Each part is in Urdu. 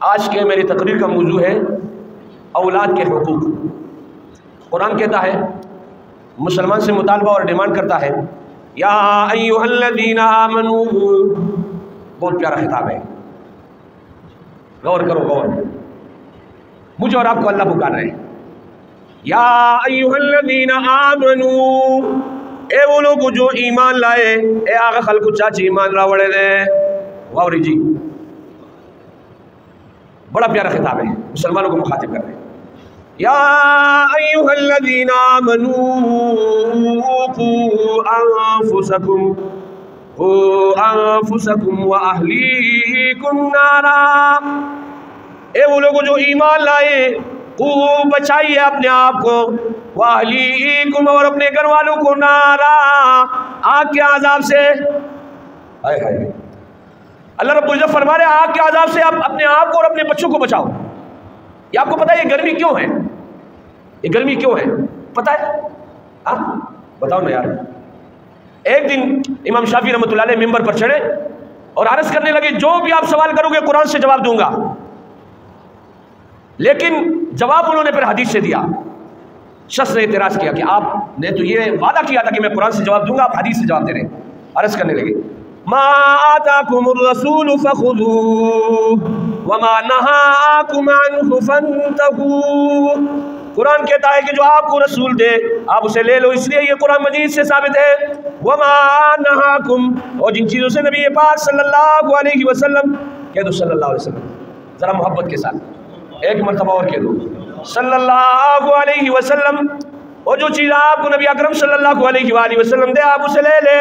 آج کے میری تقریر کا موضوع ہے اولاد کے حقوق۔ قرآن کہتا ہے، مسلمان سے مطالبہ اور ڈیمانڈ کرتا ہے، یا ایھا الذین آمنوا، بہت پیارا خطاب ہے، غور کرو غور، مجھے اور آپ کو اللہ پکار رہے ہیں، یا ایھا الذین آمنوا، اے وہ لوگ جو ایمان لائے، اے آغا خلق چاچی ایمان راوڑے دے، غوری جی، بڑا پیارا خطاب ہے، مسلمانوں کو مخاطب کر رہے ہیں۔ یا ایھا الذین آمنوا قوا انفسکم واہلیکم نارا، اے وہ لوگ جو ایمان لائے، بچائیے اپنے آپ کو، واہلیکم اور اپنے گھر والوں کو، نارا آگ کے عذاب سے۔ اللہ رب العزت فرما رہے ہیں آگ کے عذاب سے آپ اپنے آپ کو اور اپنے بچوں کو بچاؤ۔ یہ آپ کو پتہ ہے یہ گرمی کیوں ہے؟ یہ گرمی کیوں ہے پتہ ہے؟ بتاؤ نا یار۔ ایک دن امام شافعی رحمۃ اللہ علیہ ممبر پر چڑھے اور عرض کرنے لگے، جو بھی آپ سوال کرو گے قرآن سے جواب دوں گا، لیکن جواب انہوں نے پھر حدیث سے دیا۔ شخص نے اعتراض کیا کہ آپ نے تو یہ وعدہ کیا تھا کہ میں قرآن سے جواب دوں گا، آپ حدیث سے جواب دے رہے ہیں۔ عرض کرنے لگے، ما آتاکم الرسول فخذوہ وما نہاکم عنہ فانتہوا، قرآن کہتا ہے کہ جو آپ کو رسول دے آپ اسے لے لو، اس لیے یہ قرآن مجید سے ثابت ہے۔ وما نہاکم، اور جن چیزوں سے نبی پاک صلی اللہ علیہ وسلم، کہہ دو صلی اللہ علیہ وسلم ذرا محبت کے ساتھ، ایک مرتبہ اور کہہ دو صلی اللہ علیہ وسلم، اور جو چیز آپ کو نبی اکرم صلی اللہ علیہ وآلہ وسلم دے آپ اسے لے لے۔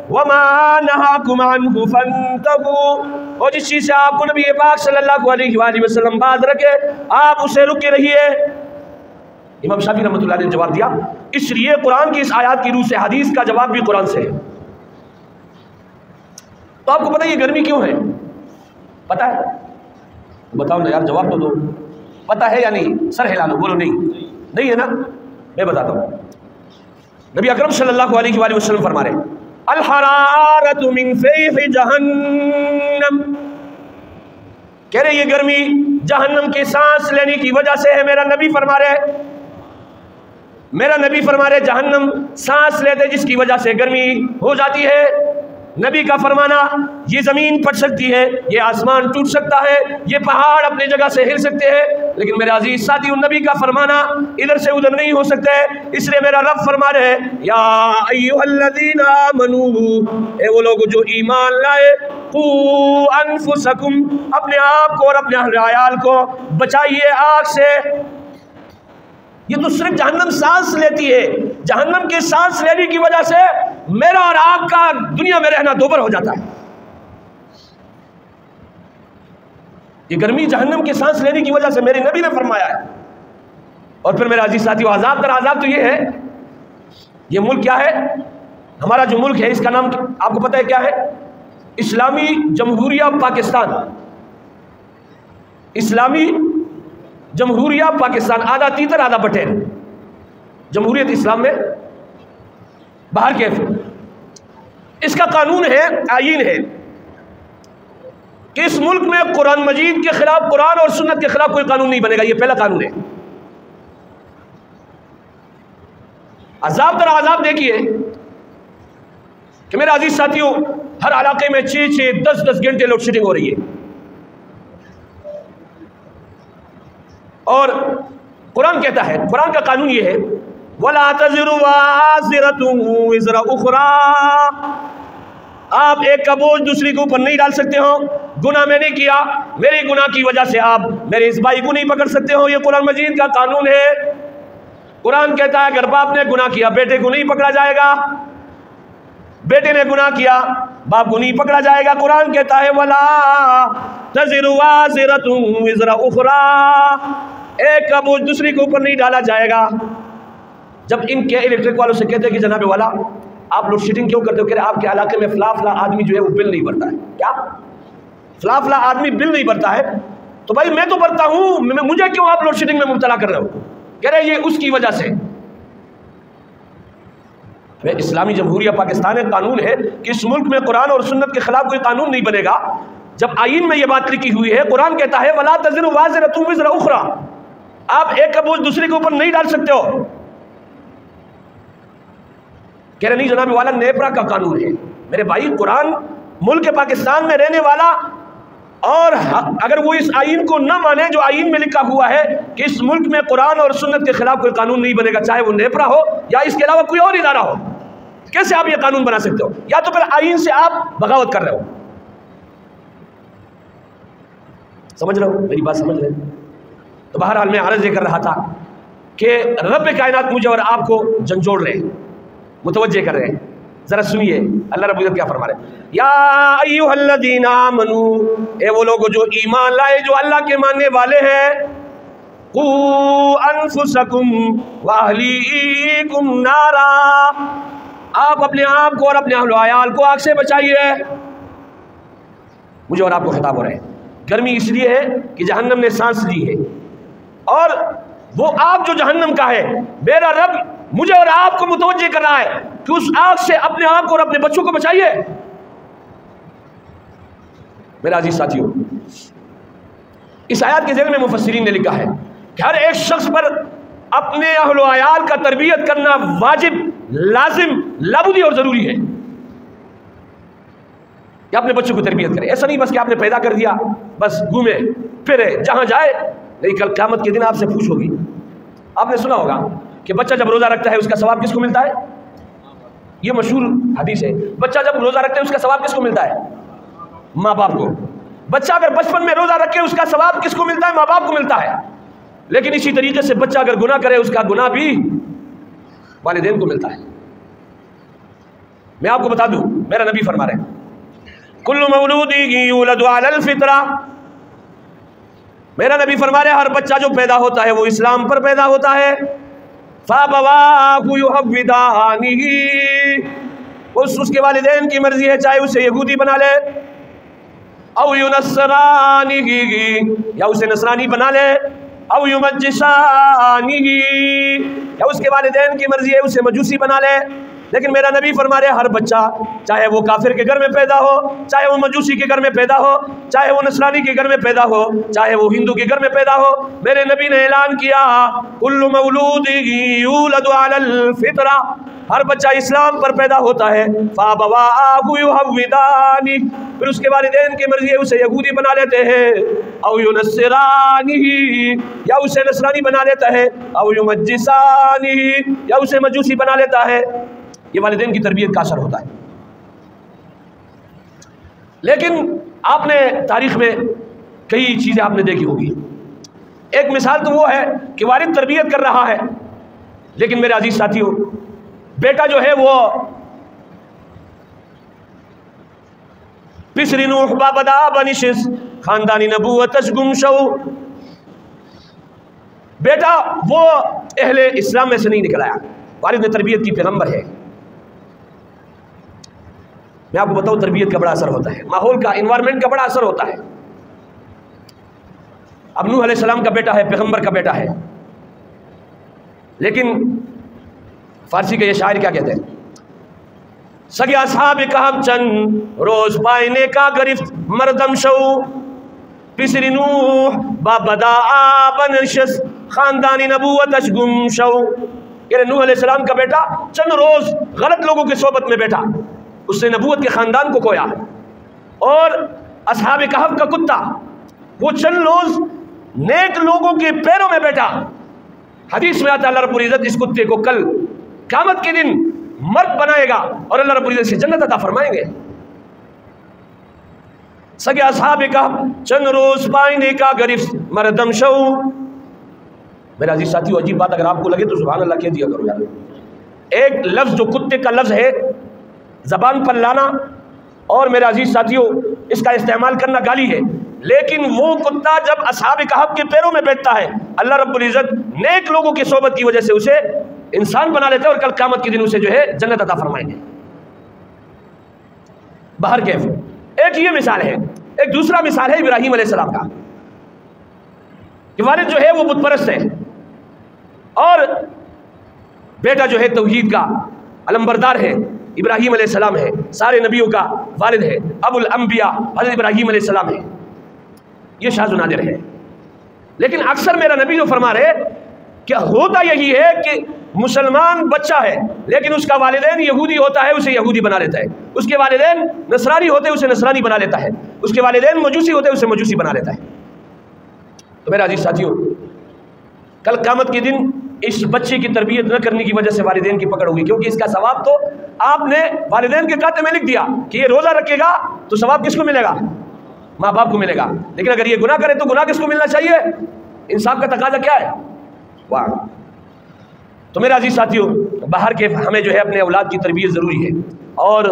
وما نہاکم عنہ فانتہوا، اور جس چیز سے آپ کو نبی پاک صلی اللہ علیہ وآلہ وسلم باز رکھے آپ اسے رکے رہیے۔ امام شافعی رحمۃ اللہ نے جواب دیا، اس لیے قرآن کی اس آیات کی روح سے حدیث کا جواب بھی قرآن سے ہے۔ تو آپ کو پتہ ہے یہ گرمی کیوں ہے؟ پتہ ہے؟ بتاؤ نا یار، جواب تو دو، پتہ ہے یا نہیں؟ سر ہلا لو، بولو نہیں ہے نا؟ میں بتاتا ہوں۔ نبی اکرم صلی اللہ علیہ وآلہ وسلم فرما رہے ہیں، الحرارۃ من فیح جہنم، کہہ رہے یہ گرمی جہنم کے سانس لینے کی وجہ سے ہے۔ میرا نبی فرما رہے جہنم سانس لیتے جس کی وجہ سے گرمی ہو جاتی ہے۔ نبی کا فرمانا، یہ زمین پھٹ سکتی ہے، یہ آسمان ٹوٹ سکتا ہے، یہ پہاڑ اپنے جگہ سے ہل سکتے ہیں، لیکن میرے عزیز ساتھیو نبی کا فرمانا ادھر سے ادھر نہیں ہو سکتا ہے۔ اس لیے میرا رب فرما رہے ہیں، یا ایھا الذین آمنوا، اے وہ لوگ جو ایمان لائے، قوا انفسکم، اپنے آپ کو اور اپنے اہل عیال کو بچائیے آگ سے۔ یہ تو صرف جہنم سانس لیتی ہے، جہنم کے سانس لینے کی وجہ سے میرا اور آپ کا دنیا میں رہنا دوبر ہو جاتا ہے۔ یہ گرمی جہنم کے سانس لینے کی وجہ سے میرے نبی نے فرمایا ہے۔ اور پھر میرے عزیز ساتھیو، عذاب در عذاب تو یہ ہے، یہ ملک کیا ہے؟ ہمارا جو ملک ہے اس کا نام آپ کو پتہ ہے کیا ہے؟ اسلامی جمہوریہ پاکستان۔ اسلامی جمہوریہ پاکستان، آدھا تیتر آدھا بٹیر، جمہوریت اسلام میں باہر کیف۔ اس کا قانون ہے، آئین ہے کہ اس ملک میں قرآن مجید کے خلاف، قرآن اور سنت کے خلاف کوئی قانون نہیں بنے گا، یہ پہلا قانون ہے۔ عذاب در عذاب دیکھیے کہ میرے عزیز ساتھیوں، ہر علاقے میں 6 10 گھنٹے لوڈ شیڈنگ ہو رہی ہے، اور قرآن کہتا ہے، قرآن کا قانون یہ ہے، وَلَا تَزِرُ وَازِرَةٌ وِزْرَ أُخْرَىٰ، آپ ایک کا بوجھ دوسری کے اوپر نہیں ڈال سکتے ہو۔ گناہ میں نے کیا، میرے گناہ کی وجہ سے آپ میرے اس بھائی کو نہیں پکڑ سکتے ہو، یہ قرآن مجید کا قانون ہے۔ قرآن کہتا ہے اگر باپ نے گناہ کیا بیٹے کو نہیں پکڑا جائے گا، بیٹے نے گناہ کیا باپ کو نہیں پکڑا جائے گا۔ قرآن کہتا ہے وَلَا تَزِرُ وَازِرَةٌ وِزْرَ أُخْرَىٰ، ایک کا بوجھ دوسری کے اوپر نہیں ڈالا جائے گا۔ جب ان کے الیکٹرک والوں سے کہتے ہیں کہ جناب والا آپ لوڈ شیڈنگ کیوں کرتے ہو، کہ آپ کے علاقے میں فلاں آدمی جو ہے وہ بل نہیں بھرتا ہے، کیا فلاں آدمی بل نہیں بھرتا ہے، تو بھائی میں تو بھرتا ہوں، مجھے کیوں آپ لوڈ شیڈنگ میں مبتلا کر رہے ہو؟ کہہ رہے یہ اس کی وجہ سے۔ اسلامی جمہوریہ پاکستان ایک قانون ہے کہ اس ملک میں قرآن اور سنت کے خلاف کوئی قانون نہیں بنے گا۔ جب آئین میں یہ بات لکھی ہوئی ہے، قرآن کہتا ہے وَلَا تَزِرُ وَازِرَةٌ وِزْرَ أُخْرَىٰ، آپ ایک کا بوجھ دوسرے کے اوپر نہیں ڈال سکتے ہو۔ کہہ رہے نہیں جناب والا نیپرا کا قانون ہے۔ میرے بھائی قرآن ملک پاکستان میں رہنے والا، اور اگر وہ اس آئین کو نہ مانے جو آئین میں لکھا ہوا ہے کہ اس ملک میں قرآن اور سنت کے خلاف کوئی قانون نہیں بنے گا، چاہے وہ نیپرا ہو یا اس کے علاوہ کوئی اور ادارہ ہو، کیسے آپ یہ قانون بنا سکتے ہو؟ یا تو پھر آئین سے آپ بغاوت کر رہے ہو۔ سمجھ رہے ہو میری بات؟ سمجھ رہے ہیں؟ تو بہرحال میں عرض یہ کر رہا تھا کہ رب کائنات مجھے اور آپ کو جھنجھوڑ رہے ہیں، متوجہ کر رہے ہیں۔ ذرا سنیے اللہ رب العزت کیا فرما رہے ہیں۔ یا ایھا الذین آمنوا، اے وہ لوگ جو ایمان لائے، جو اللہ کے ماننے والے ہیں، قوا انفسکم واہلیکم نارا، آپ اپنے آپ کو اور اپنے اہل و عیال کو آگ سے بچائیے۔ مجھے اور آپ کو خطاب ہو رہا ہے۔ گرمی اس لیے ہے کہ جہنم نے سانس لی ہے، اور وہ آگ جو جہنم کا ہے، میرا رب مجھے اور آپ کو متوجہ کر رہا ہے کہ اس آگ سے اپنے آپ کو اور اپنے بچوں کو بچائیے۔ میرا عزیز ساتھیو، اس آیات کے ذیل میں مفسرین نے لکھا ہے کہ ہر ایک شخص پر اپنے اہل و عیال کا تربیت کرنا واجب، لازم، لابدی اور ضروری ہے کہ اپنے بچوں کو تربیت کرے۔ ایسا نہیں بس کہ آپ نے پیدا کر دیا، بس گھومے پھرے جہاں جائے، نہیں کل قیامت کے دن آپ سے پوچھ ہوگی۔ آپ نے سنا ہوگا کہ بچہ جب روزہ رکھتا ہے اس کا ثواب کس کو ملتا ہے؟ یہ مشہور حدیث ہے۔ بچہ جب روزہ رکھتا ہے اس کا ثواب کس کو ملتا ہے؟ ماں باپ کو۔ بچہ اگر بچپن میں روزہ رکھے اس کا ثواب کس کو ملتا ہے؟ ماں باپ کو ملتا ہے۔ لیکن اسی طریقے سے بچہ اگر گناہ کرے اس کا گناہ بھی والدین کو ملتا ہے۔ میں آپ کو بتا دوں، میرا نبی فرما رہے ہیں کل مولود یولد علی الفطرہ، میرا نبی فرما رہے ہیں ہر بچہ جو پیدا ہوتا ہے وہ اسلام پر پیدا ہوتا ہے۔ فَأَبَوَاهُ يُهَوِّدَانِهِ، اس کے والدین کی مرضی ہے، چاہے اسے یہودی بنا لے، او يُنَصِّرَانِهِ، یا اسے نصرانی بنا لے، او يُمَجِّسَانِهِ، یا اس کے والدین کی مرضی ہے اسے مجوسی بنا لے۔ لیکن میرا نبی فرما رہے ہر بچہ، چاہے وہ کافر کے گھر میں پیدا ہو، چاہے وہ مجوسی کے گھر میں پیدا ہو، چاہے وہ نصرانی کے گھر میں پیدا ہو، چاہے وہ ہندو کے گھر میں پیدا ہو، میرے نبی نے اعلان کیا کل مولود یولد علی الفطرہ، ہر بچہ اسلام پر پیدا ہوتا ہے۔ فَأَبَوَاهُ يُهَوِّدَانِهِ، پھر اس کے والدین کی مرضی ہے اسے یہودی بنا لیتے ہیں، او يُنَصِّرَانِهِ، یا اسے نصرانی بنا لیتا ہے، او يُمَجِّسَانِهِ، یا اسے مجوسی بنا لیتا ہے۔ یہ والدین کی تربیت کا اثر ہوتا ہے۔ لیکن آپ نے تاریخ میں کئی چیزیں آپ نے دیکھی ہوگی۔ ایک مثال تو وہ ہے کہ والد تربیت کر رہا ہے، لیکن میرے عزیز ساتھیوں بیٹا جو ہے وہ پسر نوح بابدا بنشس خاندانی نبوتش گم شو، بیٹا وہ اہل اسلام میں سے نہیں نکل آیا، والد نے تربیت کی، پیغمبر ہے۔ میں آپ کو بتاؤں تربیت کا بڑا اثر ہوتا ہے، ماحول کا، انوائرمنٹ کا بڑا اثر ہوتا ہے۔ اب نوح علیہ السلام کا بیٹا ہے، پیغمبر کا بیٹا ہے، لیکن فارسی کا یہ شاعر کیا کہتے ہیں، سگے اصحاب کہف چند روز پائنے کا گرفت مردم شو، پسر نوح بابدا بنشس خاندانی نبوتش گم شو، یعنی نوح علیہ السلام کا بیٹا چند روز غلط لوگوں کی صحبت میں بیٹھا، اس نے نبوت کے خاندان کو کھویا، اور اصحاب کہف کا کتا وہ چند روز نیک لوگوں کے پیروں میں بیٹھا۔ حدیث میں آتا ہے اللہ رب العزت اس کتے کو کل قیامت کے دن مرد بنائے گا اور اللہ رب العزت سے جنت عطا فرمائیں گے۔ سگے اصحاب کہف چند روز پائنے کا گرفت مردم شو، میرا عزیز ساتھیو عجیب بات اگر آپ کو لگے تو سبحان اللہ کہہ دیا کرو یار۔ ایک لفظ جو کتے کا لفظ ہے زبان پر لانا اور میرے عزیز ساتھیوں اس کا استعمال کرنا گالی ہے، لیکن وہ کتا جب اصحاب کہف کے پیروں میں بیٹھتا ہے اللہ رب العزت نیک لوگوں کی صحبت کی وجہ سے اسے انسان بنا لیتے ہیں اور کل قیامت کے دن اسے جو ہے جنت عطا فرمائیں گے۔ باہر کیف ایک یہ مثال ہے، ایک دوسرا مثال ہے ابراہیم علیہ السلام کا کہ والد جو ہے وہ بت پرست ہے اور بیٹا جو ہے توحید کا علمبردار ہے، ابراہیم علیہ السلام ہے، سارے نبیوں کا والد ہے، ابو الانبیاء حضرت ابراہیم علیہ السلام ہے، یہ شاذ و نادر ہے۔ لیکن اکثر میرا نبی جو فرما رہے کہ ہوتا یہی ہے کہ مسلمان بچہ ہے لیکن اس کا والدین یہودی ہوتا ہے، اسے یہودی بنا لیتا ہے، اس کے والدین نصرانی ہوتے ہیں اسے نصرانی بنا لیتا ہے، اس کے والدین مجوسی ہوتے ہیں اسے مجوسی بنا لیتا ہے۔ تو میرا عزیز ساتھیو، کل قیامت کے دن اس بچے کی تربیت نہ کرنے کی وجہ سے والدین کی پکڑ ہوگی، کیونکہ اس کا ثواب تو آپ نے والدین کے کھاتے میں لکھ دیا کہ یہ روزہ رکھے گا تو ثواب کس کو ملے گا؟ ماں باپ کو ملے گا، لیکن اگر یہ گناہ کرے تو گناہ کس کو ملنا چاہیے؟ انصاف کا تقاضا کیا ہے؟ واہ! تو میرا عزیز ساتھیو، باہر کے ہمیں جو ہے اپنے اولاد کی تربیت ضروری ہے، اور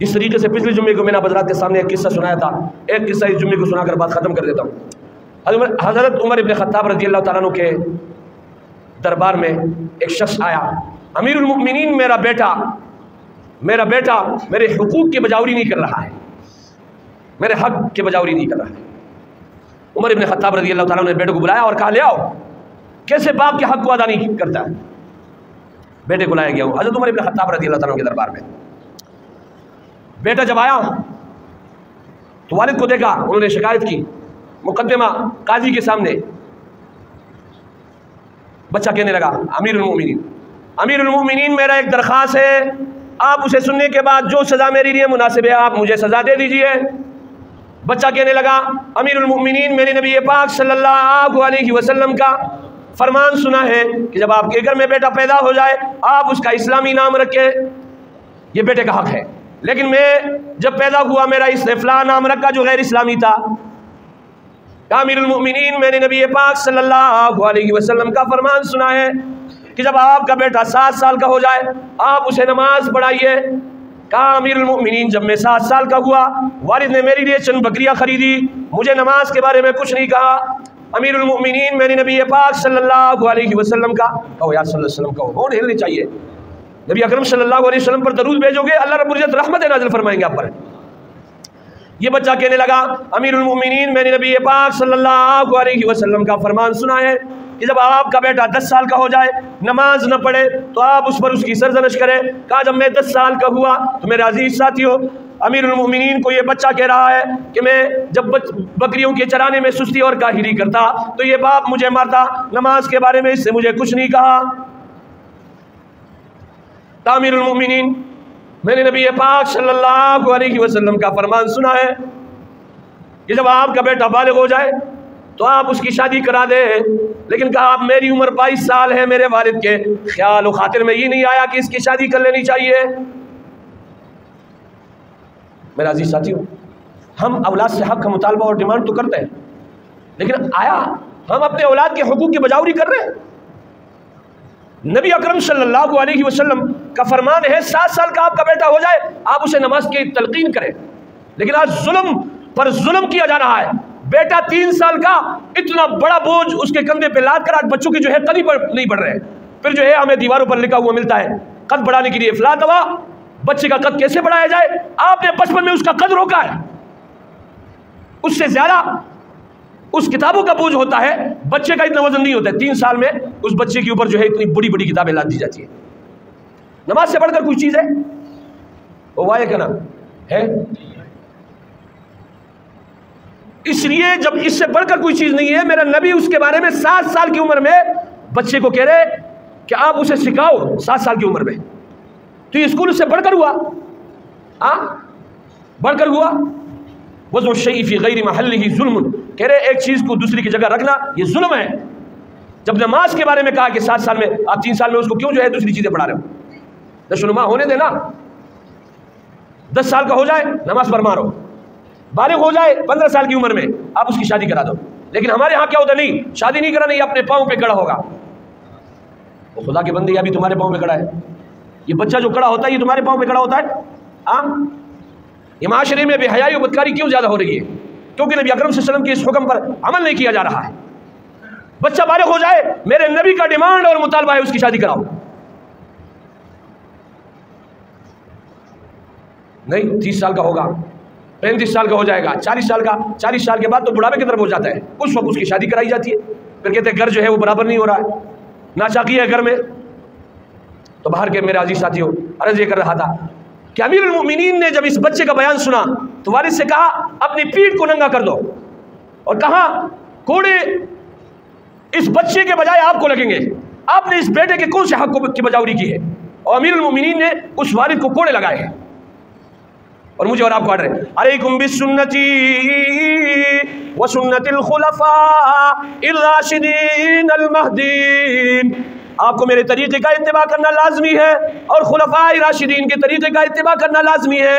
اس طریقے سے پچھلے جمعے کو میں نے حضرات کے سامنے ایک قصہ سنایا تھا، ایک قصہ اس جمعے کو سنا کر بات ختم کر دیتا ہوں۔ حضرت عمر ابن خطاب رضی اللہ تعالیٰ عنہ کے دربار میں ایک شخص آیا، امیر المؤمنین میرا بیٹا میرے حقوق کی بجاوری نہیں کر رہا ہے، میرے حق کی بجاوری نہیں کر رہا ہے۔ عمر ابن خطاب رضی اللہ تعالیٰ نے بیٹے کو بلایا اور کہا لے آؤ، کیسے باپ کے حق کو ادا نہیں کرتا ہے؟ بیٹے کو لایا گیا ہوں حضرت عمر ابن خطاب رضی اللہ تعالیٰ کے دربار میں۔ بیٹا جب آیا تو والد کو دیکھا، انہوں نے شکایت کی، مقدمہ قاضی کے سامنے۔ بچہ کہنے لگا امیر المؤمنین میرا ایک درخواست ہے، آپ اسے سننے کے بعد جو سزا میرے لیے مناسب ہے آپ مجھے سزا دے دیجئے۔ بچہ کہنے لگا امیر المؤمنین میرے نبی پاک صلی اللہ علیہ وسلم کا فرمان سنا ہے کہ جب آپ کے گھر میں بیٹا پیدا ہو جائے آپ اس کا اسلامی نام رکھیں، یہ بیٹے کا حق ہے، لیکن میں جب پیدا ہوا میرا اس نے فلاں نام رکھا جو غیر اسلامی تھا۔ امیر المؤمنین میرے نبی پاک صلی اللہ علیہ وسلم کا فرمان سنا ہے کہ جب آپ کا بیٹا 7 سال کا ہو جائے آپ اسے نماز پڑھائیے۔ کہا امیر المؤمنین جب میں 7 سال کا ہوا والد نے میرے لیے چند بکریاں خریدی، مجھے نماز کے بارے میں کچھ نہیں کہا۔ امیر المؤمنین میرے نبی پاک صلی اللہ علیہ وسلم کا کہو یا صلی اللہ علیہ وسلم کا ہون ہلنی چاہیے، نبی اکرم صلی اللہ علیہ وسلم پر درود بھیجو گے اللہ رب العزت رحمت نازل فرمائیں گے آپ پر۔ یہ بچہ کہنے لگا امیر المؤمنین میرے نبی پاک صلی اللہ علیہ وسلم کا فرمان سنا ہے کہ جب آپ کا بیٹا 10 سال کا ہو جائے نماز نہ پڑھے تو آپ اس پر اس کی سرزنش کریں۔ کہا جب میں 10 سال کا ہوا تو میرے عزیز ساتھیو امیر المؤمنین کو یہ بچہ کہہ رہا ہے کہ میں جب بکریوں کے چرانے میں سستی اور کاہلی کرتا تو یہ باپ مجھے مارتا، نماز کے بارے میں اس سے مجھے کچھ نہیں کہا۔ امیر المؤمنین میں نے نبی پاک صلی اللہ علیہ وسلم کا فرمان سنا ہے کہ جب آپ کا بیٹا بالغ ہو جائے تو آپ اس کی شادی کرا دیں، لیکن کہا آپ میری عمر 22 سال ہے، میرے والد کے خیال و خاطر میں یہ نہیں آیا کہ اس کی شادی کر لینی چاہیے۔ میرا عزیز ساتھیو، ہم اولاد سے حق کا مطالبہ اور ڈیمانڈ تو کرتے ہیں، لیکن آیا ہم اپنے اولاد کے حقوق کی بجاوری کر رہے ہیں؟ نبی اکرم صلی اللہ علیہ وسلم کا فرمان ہے 7 سال کا آپ کا بیٹا ہو جائے آپ اسے نماز کی تلقین کریں، لیکن آج ظلم پر ظلم کیا جا رہا ہے۔ بیٹا 3 سال کا اتنا بڑا بوجھ اس کے کندھے پہ لاد کر آج بچوں کی جو ہے قد نہیں بڑھ رہے، پھر جو ہے ہمیں دیواروں پر لکھا ہوا ملتا ہے قد بڑھانے کے لیے فلاں دوا، بچے کا قد کیسے بڑھایا جائے؟ آپ نے بچپن میں اس کا قد روکا ہے، اس سے زیادہ اس کتابوں کا بوجھ ہوتا ہے، بچے کا اتنا وزن نہیں ہوتا ہے۔ 3 سال میں اس بچے کے اوپر جو ہے اتنی بڑی بڑی کتابیں لاد دی جاتی ہیں۔ نماز سے بڑھ کر کوئی چیز ہے؟ وہ وائے کا نام ہے، اس لیے جب اس سے بڑھ کر کوئی چیز نہیں ہے، میرا نبی اس کے بارے میں 7 سال کی عمر میں بچے کو کہہ رہے کہ آپ اسے سکھاؤ 7 سال کی عمر میں، تو یہ اسکول اس سے بڑھ کر ہوا؟ بڑھ کر ہوا؟ وضع الشیء فی غیر محلہ ظلم، کہہ رہے ایک چیز کو دوسری کی جگہ رکھنا یہ ظلم ہے۔ جب نماز کے بارے میں کہا کہ 7 سال میں آپ 3 سال میں اس کو کیوں جو ہے دوسری چیزیں پڑھا رہے ہو؟ نشوونما ہونے دینا، 10 سال کا ہو جائے نماز پر مارو، بالغ ہو جائے 15 سال کی عمر میں آپ اس کی شادی کرا دو۔ لیکن ہمارے ہاں کیا ہوتا ہے؟ نہیں، شادی نہیں کرا، نہیں اپنے پاؤں پہ کھڑا ہوگا۔ وہ خدا کے بندے ابھی تمہارے پاؤں پہ کھڑا ہے، یہ بچہ جو کھڑا ہوتا ہے یہ تمہارے پاؤں پہ کھڑا ہوتا ہے۔ یہ معاشرے میں بے حیائی و بدکاری کیوں زیادہ ہو رہی ہے؟ کیونکہ نبی اکرم صلی اللہ علیہ وسلم کے اس حکم پر عمل نہیں کیا جا رہا ہے۔ بچہ بالغ ہو جائے میرے نبی کا ڈیمانڈ اور مطالبہ ہے اس کی شادی کراؤ، نہیں 30 سال کا ہوگا، 35 سال کا ہو جائے گا، 40 سال کا، 40 سال کے بعد تو بڑھاپے کی طرف ہو جاتا ہے، اس وقت اس کی شادی کرائی جاتی ہے۔ پھر کہتے ہیں گھر جو ہے وہ برابر نہیں ہو رہا ہے، ناچاقی ہے گھر میں۔ تو باہر کے میرے عزیز ساتھیوں عرض یہ کر رہا تھا کہ امیر المؤمنین نے جب اس بچے کا بیان سنا تو والد سے کہا اپنی پیٹھ کو ننگا کر دو، اور کہا کوڑے اس بچے کے بجائے آپ کو لگیں گے، آپ نے اس بیٹے کے کون سے حق کی بجاوری کی ہے؟ اور امیر المؤمنین نے اس والد کو کوڑے لگائے ہیں اور مجھے اور آپ کو آڈر ہے علیکم بسنتی وسنت الخلفاء الراشدین المہدین، آپ کو میرے طریقے کا اتباع کرنا لازمی ہے اور خلفاء راشدین کے طریقے کا اتباع کرنا لازمی ہے۔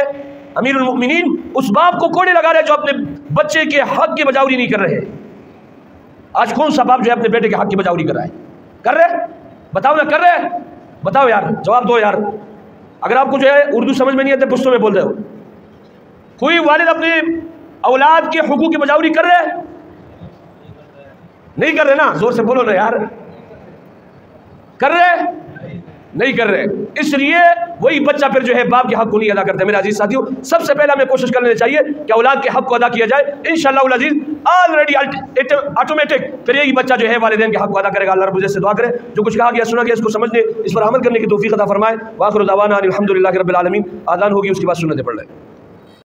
امیر المؤمنین اس باپ کو کوڑے لگا رہے جو اپنے بچے کے حق کی بجاوری نہیں کر رہے۔ آج کون سا باپ جو ہے اپنے بیٹے کے حق کی بجاوری کر رہا ہے؟ کر رہے؟ بتاؤ نا، کر رہے؟ بتاؤ یار، جواب دو یار۔ اگر آپ کو جو ہے اردو سمجھ میں نہیں آتے پشتو میں بول رہے ہو، کوئی والد اپنے اولاد کے حقوق کی بجاوری کر رہے؟ نہیں کر رہے نا، زور سے بولو نا یار، کر رہے؟ نہیں کر رہے۔ اس لیے وہی بچہ پھر جو ہے باپ کے حق کو نہیں ادا کرتا۔ میرے عزیز ساتھیوں، سب سے پہلے ہمیں کوشش کر لینی چاہیے کہ اولاد کے حق کو ادا کیا جائے، انشاءاللہ العزیز آلریڈی آٹومیٹک پھر یہی بچہ جو ہے والدین کے حق کو ادا کرے گا۔ اللہ رب العزت سے دعا کرے جو کچھ کہا گیا سنا گیا اس کو سمجھنے، اس پر عمل کرنے کی توفیق عطا فرمائے۔ وآخر دعوانا ان الحمدللہ رب العالمین۔ آذان ہوگی، اس کے بعد سنتیں پڑھ لیں۔